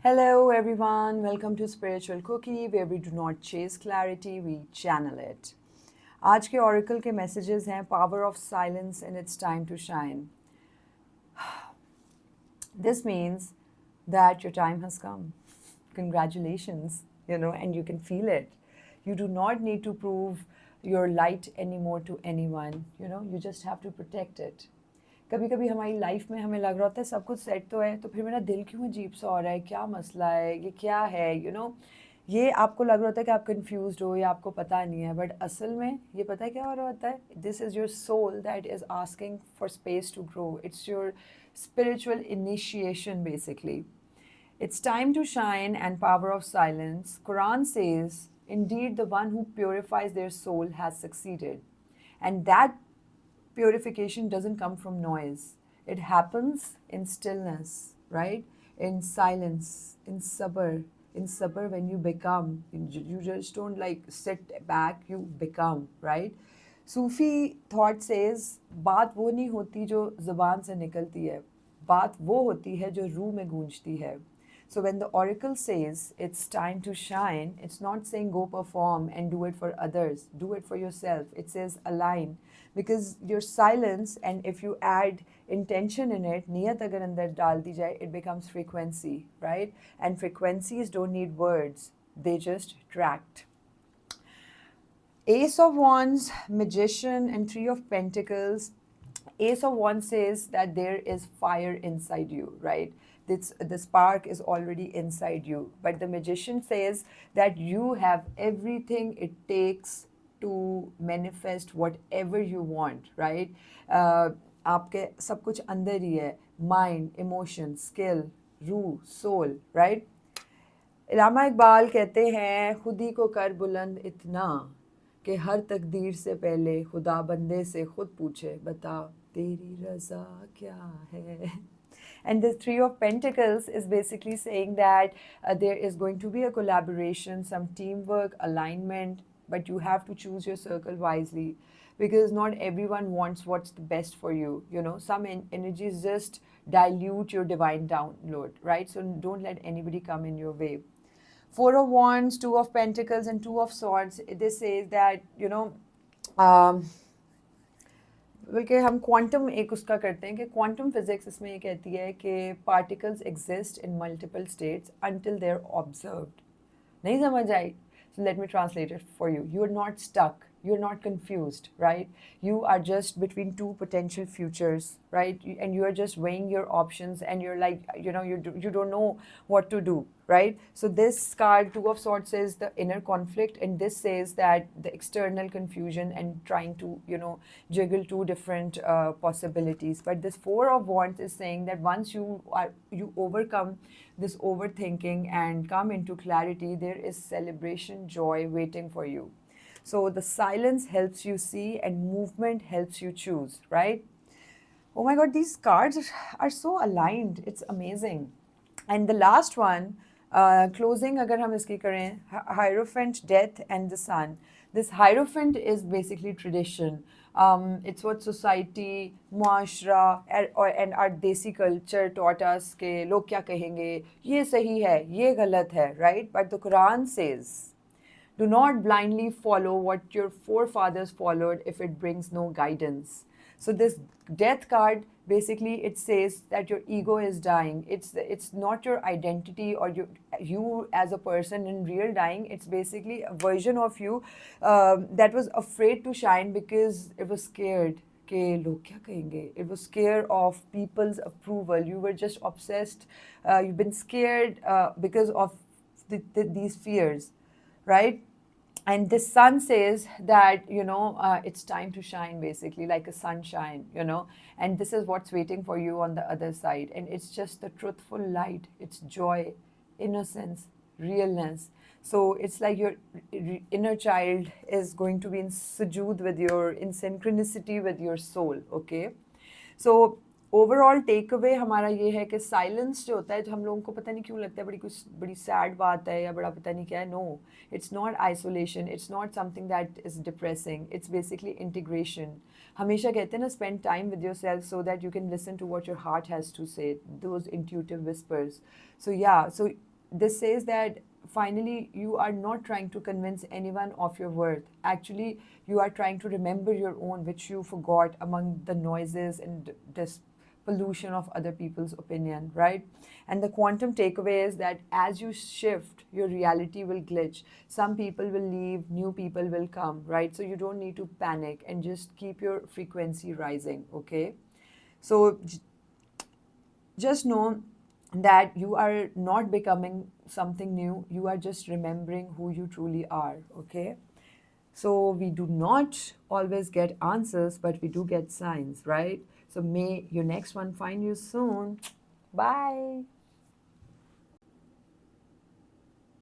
Hello, everyone. Welcome to Spiritual Cookie, where we do not chase clarity, we channel it. आज के oracle के messages हैं power of silence and it's time to shine. This means that your time has come. Congratulations, and you can feel it. You do not need to prove your light anymore to anyone. You just have to protect it. कभी कभी हमारी life में हमें लग रहा होता है सब कुछ सेट तो है, तो फिर मेरा दिल क्यों अजीब सा हो रहा है, क्या मसला है, ये क्या है, ये आपको लग रहा होता है कि आप कंफ्यूज्ड हो या आपको पता नहीं है, बट असल में ये पता है क्या हो रहा होता है. This is your soul that is asking for space to grow. It's your spiritual initiation basically. It's time to shine and power of silence. Quran says, indeed the one who purifies their soul has succeeded. And that purification doesn't come from noise. It happens in stillness, right? In silence, in sabr. In sabr, when you become, you just don't like sit back, you become, right? Sufi thought says बात वो नहीं होती जो ज़बान से निकलती है, बात वो होती है जो रूह में गूंजती है. So when the oracle says it's time to shine, it's not saying go perform and do it for others, do it for yourself. It says align, because your silence, and if you add intention in it, niyat agar andar dal di jaye, it becomes frequency, right? And frequencies don't need words, they just attract. Ace of Wands, Magician, and Three of Pentacles. Ace of Wands says that there is fire inside you, right? The spark is already inside you. But the Magician says that you have everything it takes to manifest whatever you want, right? आपके सब कुछ अंदर ही है. Mind, emotion, skill, रूह, soul, right? इलामा इकबाल कहते हैं, खुद ही को कर बुलंद इतना कि हर तकदीर से पहले खुदा बंदे से खुद पूछे, बता तेरी रज़ा क्या है. And the Three of Pentacles is basically saying that there is going to be a collaboration, some teamwork, alignment, but you have to choose your circle wisely, because not everyone wants what's the best for you. Some energies just dilute your divine download, right? So don't let anybody come in your way. Four of Wands, Two of Pentacles, and Two of Swords. This says that, बल्कि हम quantum एक उसका करते हैं कि quantum physics इसमें ये कहती है कि particles exist in multiple states until they are observed. नहीं समझ आई? So let me translate it for you. You are not stuck. You're not confused, right? You are just between two potential futures, right? And you are just weighing your options, and you're like, you don't know what to do, right? So this card, Two of Swords, says the inner conflict, and this says that the external confusion and trying to, juggle two different possibilities. But this Four of Wands is saying that once you overcome this overthinking and come into clarity, there is celebration, joy waiting for you. So the silence helps you see, and movement helps you choose, right? Oh my God, these cards are so aligned. It's amazing. And the last one, closing अगर हम इसकी करें, Hierophant, Death, and the Sun. This Hierophant is basically tradition. It's what society, muashra, and our desi culture taught us के लोग क्या कहेंगे, ये सही है, ये गलत है, right? But the Quran says, do not blindly follow what your forefathers followed if it brings no guidance. So this death card, basically it says that your ego is dying. It's not your identity or you as a person in real dying. It's basically a version of you that was afraid to shine because it was scared. It was scared of people's approval. You were just obsessed. You've been scared because of these fears, right? And the sun says that, it's time to shine, basically, like a sunshine, and this is what's waiting for you on the other side. And it's just the truthful light. It's joy, innocence, realness. So it's like your inner child is going to be in sujood with in synchronicity with your soul, okay? So overall take away हमारा ये है कि silence जो होता है, जो हम लोगों को पता नहीं क्यों लगता है बड़ी कुछ बड़ी सैड बात है या बड़ा पता नहीं क्या है. No, it's not isolation, it's not something that is depressing, it's basically integration. हमेशा कहते हैं ना, spend time with yourself so that you can listen to what your heart has to say, those intuitive whispers. So this says that finally you are not trying to convince anyone of your worth. Actually, you are trying to remember your own, which you forgot among the noises and this pollution of other people's opinion, right? And the quantum takeaway is that as you shift, your reality will glitch. Some people will leave, new people will come, right? So you don't need to panic and just keep your frequency rising, okay? So just know that you are not becoming something new, you are just remembering who you truly are, okay? So we do not always get answers, but we do get signs, right? So may your next one find you soon. Bye.